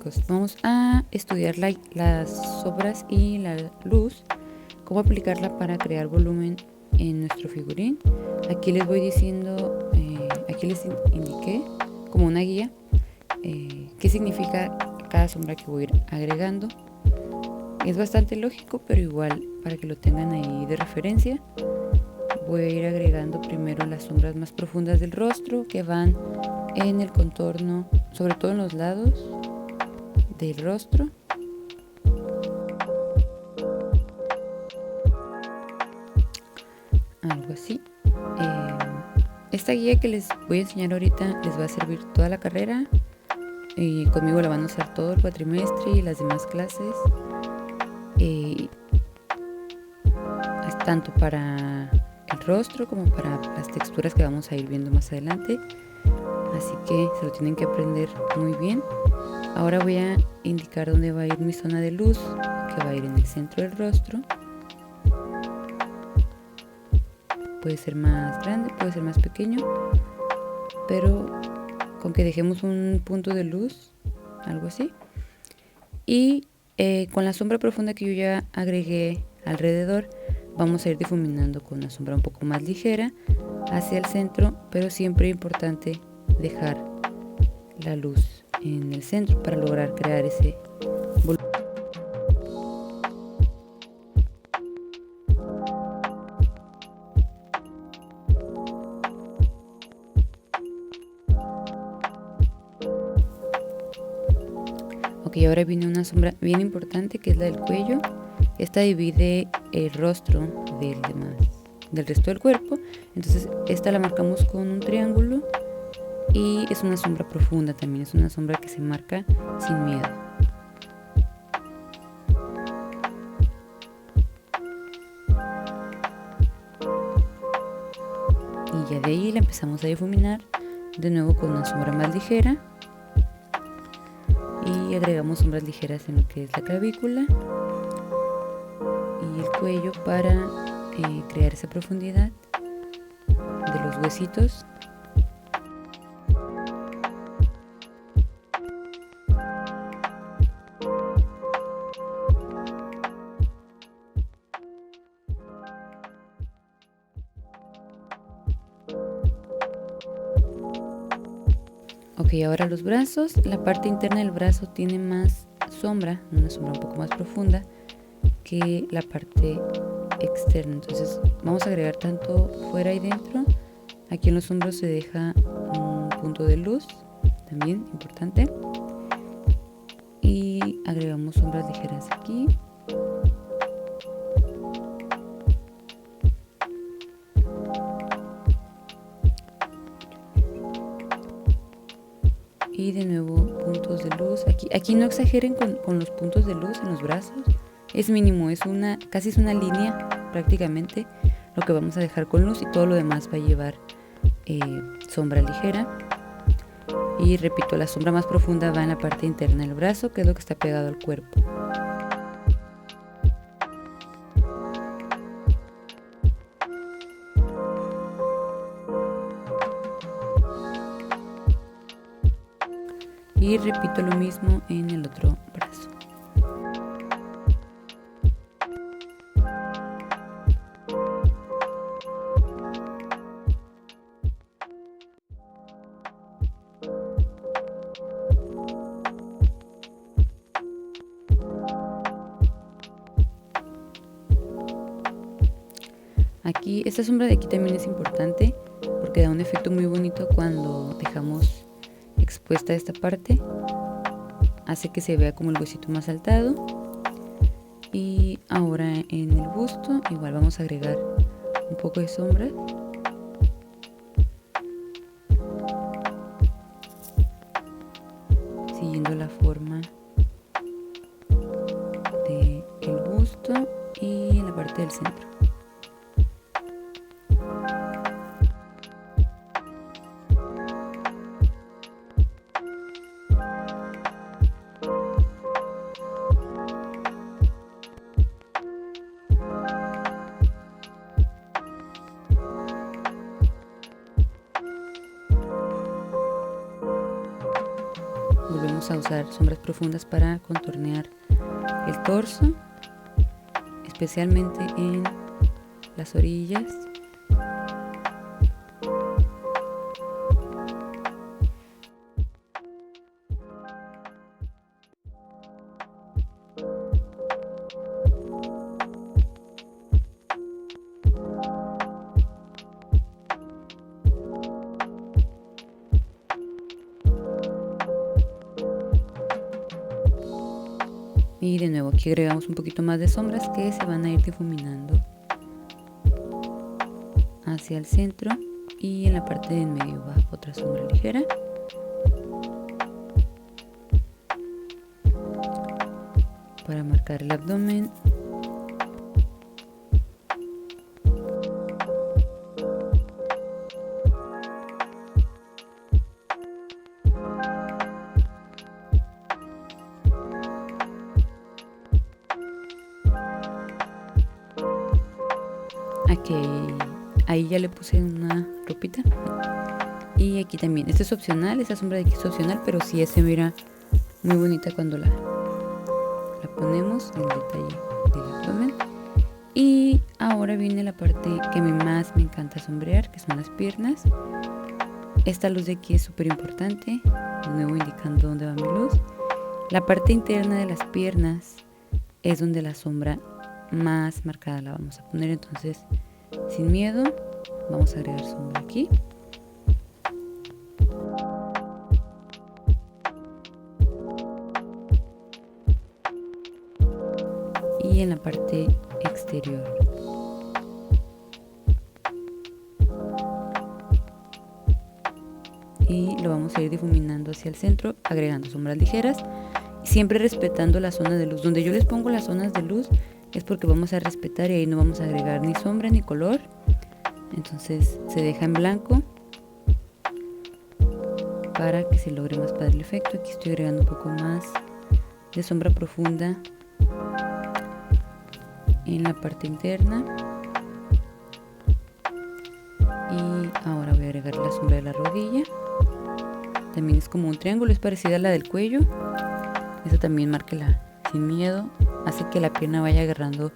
chicos, vamos a estudiar las sombras y la luz, cómo aplicarla para crear volumen en nuestro figurín. Aquí les voy diciendo, aquí les indiqué como una guía qué significa cada sombra que voy a ir agregando. Es bastante lógico, pero igual para que lo tengan ahí de referencia. Voy a ir agregando primero las sombras más profundas del rostro, que van en el contorno, sobre todo en los lados del rostro. Algo así. Esta guía que les voy a enseñar ahorita les va a servir toda la carrera. Y conmigo la van a usar todo el cuatrimestre y las demás clases. Es tanto para el rostro como para las texturas que vamos a ir viendo más adelante. Así que se lo tienen que aprender muy bien. Ahora voy a indicar dónde va a ir mi zona de luz, que va a ir en el centro del rostro. Puede ser más grande, puede ser más pequeño, pero con que dejemos un punto de luz, algo así. Y con la sombra profunda que yo ya agregué alrededor, vamos a ir difuminando con una sombra un poco más ligera hacia el centro, pero siempre es importante dejar la luz en el centro para lograr crear ese volumen. Ok, ahora viene una sombra bien importante que es la del cuello. Esta divide el rostro del resto del cuerpo. Entonces esta la marcamos con un triángulo y es una sombra profunda también. Es una sombra que se marca sin miedo. Y ya de ahí la empezamos a difuminar de nuevo con una sombra más ligera. Y agregamos sombras ligeras en lo que es la clavícula y el cuello para crear esa profundidad de los huesitos. Ok, ahora los brazos. La parte interna del brazo tiene más sombra, una sombra un poco más profunda que la parte externa. Entonces vamos a agregar tanto fuera y dentro. Aquí en los hombros se deja un punto de luz, también importante. Y agregamos sombras ligeras aquí. Y de nuevo puntos de luz. Aquí no exageren con los puntos de luz en los brazos. Es mínimo, casi es una línea prácticamente lo que vamos a dejar con luz, y todo lo demás va a llevar sombra ligera. Y repito, la sombra más profunda va en la parte interna del brazo, que es lo que está pegado al cuerpo. Y repito lo mismo en el otro brazo. Aquí, esta sombra de aquí también es importante porque da un efecto muy bonito cuando dejamos expuesta esta parte. Hace que se vea como el huesito más saltado. Y ahora en el busto igual vamos a agregar un poco de sombra. Siguiendo la forma del busto y en la parte del centro. Volvemos a usar sombras profundas para contornear el torso, especialmente en las orillas. Y de nuevo aquí agregamos un poquito más de sombras que se van a ir difuminando hacia el centro, y en la parte de en medio va otra sombra ligera. Para marcar el abdomen. Aquí, ahí ya le puse una ropita. Y aquí también, este es opcional, esa sombra de aquí es opcional, pero sí se mira muy bonita cuando la ponemos en el detalle del abdomen. Y ahora viene la parte que más me encanta sombrear, que son las piernas. Esta luz de aquí es súper importante, de nuevo indicando dónde va mi luz. La parte interna de las piernas es donde la sombra más marcada la vamos a poner, entonces sin miedo vamos a agregar sombra aquí. Y en la parte exterior. Y lo vamos a ir difuminando hacia el centro, agregando sombras ligeras, siempre respetando la zona de luz. Donde yo les pongo las zonas de luz es porque vamos a respetar, y ahí no vamos a agregar ni sombra ni color. Entonces se deja en blanco para que se logre más padre el efecto. Aquí estoy agregando un poco más de sombra profunda en la parte interna. Y ahora voy a agregar la sombra de la rodilla. También es como un triángulo, es parecida a la del cuello. Esa también márquela sin miedo, hace que la pierna vaya agarrando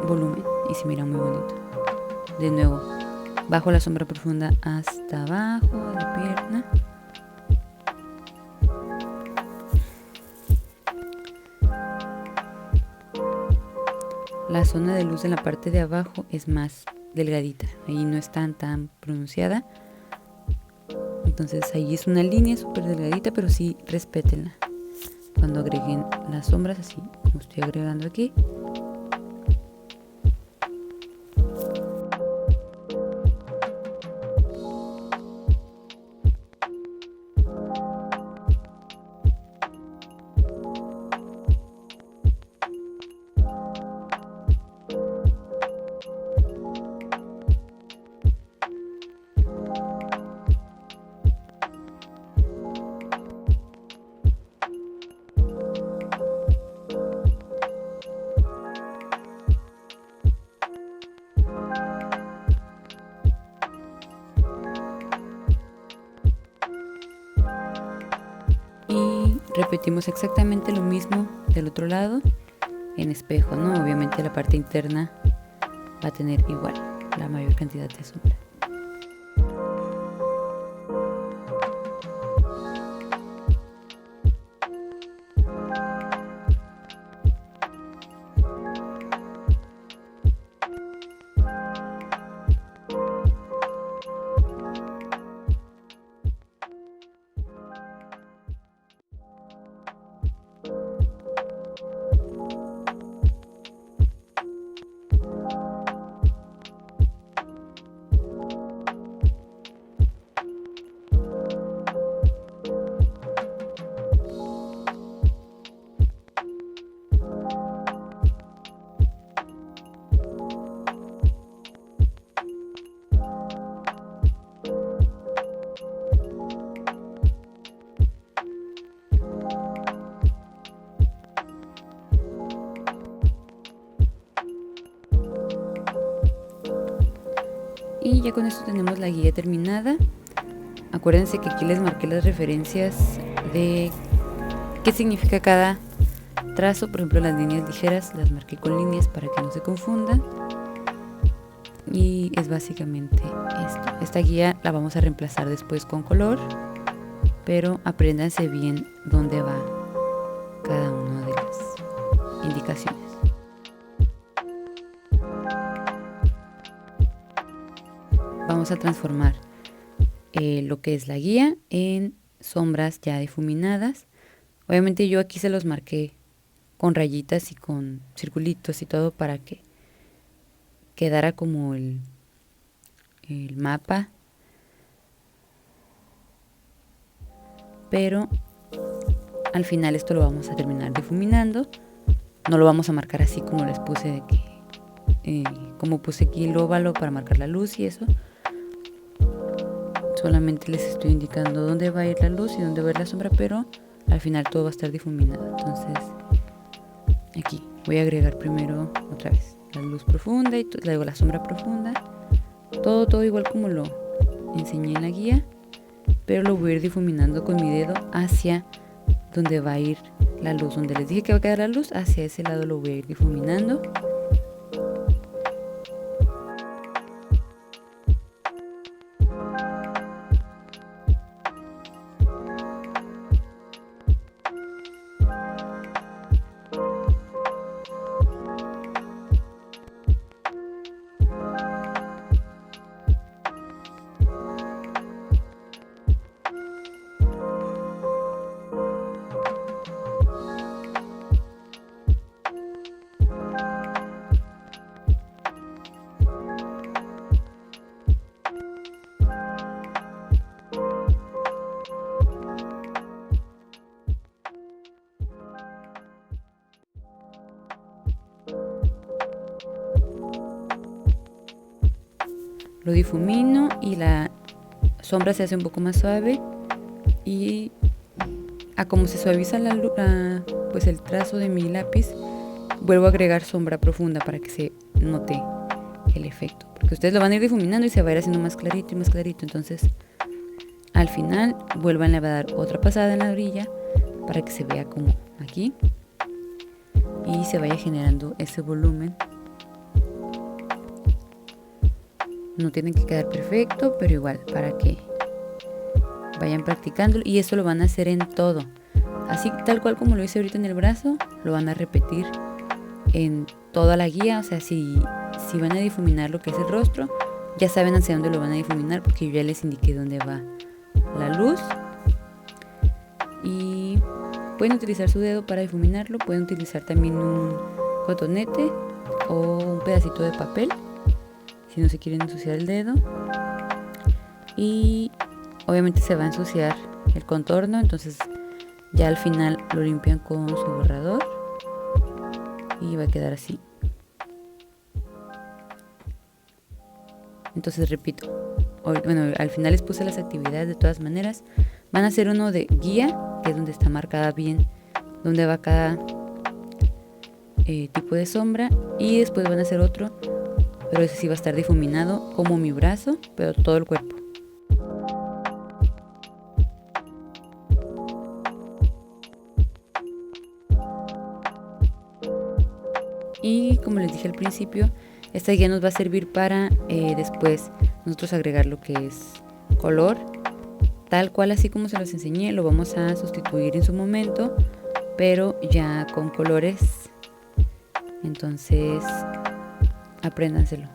volumen y se mira muy bonito. De nuevo, bajo la sombra profunda hasta abajo de la pierna. La zona de luz en la parte de abajo es más delgadita, ahí no es tan pronunciada. Entonces ahí es una línea súper delgadita, pero sí respétenla cuando agreguen las sombras, así como estoy agregando aquí. Y repetimos exactamente lo mismo del otro lado en espejo, ¿no? Obviamente la parte interna va a tener igual la mayor cantidad de sombra. Y ya con esto tenemos la guía terminada. Acuérdense que aquí les marqué las referencias de qué significa cada trazo. Por ejemplo, las líneas ligeras las marqué con líneas para que no se confundan. Y es básicamente esto. Esta guía la vamos a reemplazar después con color, pero apréndanse bien dónde va cada una de las indicaciones. Vamos a transformar lo que es la guía en sombras ya difuminadas. Obviamente yo aquí se los marqué con rayitas y con circulitos y todo para que quedara como el mapa, pero al final esto lo vamos a terminar difuminando. No lo vamos a marcar así como les puse de que como puse aquí el óvalo para marcar la luz y eso. Solamente les estoy indicando dónde va a ir la luz y dónde va a ir la sombra, pero al final todo va a estar difuminado. Entonces aquí voy a agregar primero otra vez la luz profunda y luego la sombra profunda. Todo igual como lo enseñé en la guía, pero lo voy a ir difuminando con mi dedo hacia donde va a ir la luz. Donde les dije que va a quedar la luz, hacia ese lado lo voy a ir difuminando. Lo difumino y la sombra se hace un poco más suave, y a como se suaviza pues el trazo de mi lápiz, vuelvo a agregar sombra profunda para que se note el efecto, porque ustedes lo van a ir difuminando y se va a ir haciendo más clarito y más clarito. Entonces al final vuelvan a dar otra pasada en la orilla para que se vea como aquí y se vaya generando ese volumen. No tienen que quedar perfecto, pero igual para que vayan practicando, y eso lo van a hacer en todo, así tal cual como lo hice ahorita en el brazo, lo van a repetir en toda la guía. O sea, si van a difuminar lo que es el rostro, ya saben hacia dónde lo van a difuminar, porque yo ya les indiqué dónde va la luz. Y pueden utilizar su dedo para difuminarlo, pueden utilizar también un cotonete o un pedacito de papel si no se quieren ensuciar el dedo. Y obviamente se va a ensuciar el contorno, entonces ya al final lo limpian con su borrador y va a quedar así. Entonces repito, bueno, al final les puse las actividades. De todas maneras van a hacer uno de guía, que es donde está marcada bien dónde va cada tipo de sombra, y después van a hacer otro, pero ese sí va a estar difuminado como mi brazo, pero todo el cuerpo. Y como les dije al principio, esta guía nos va a servir para después nosotros agregar lo que es color, tal cual así como se los enseñé. Lo vamos a sustituir en su momento, pero ya con colores. Entonces apréndanselo.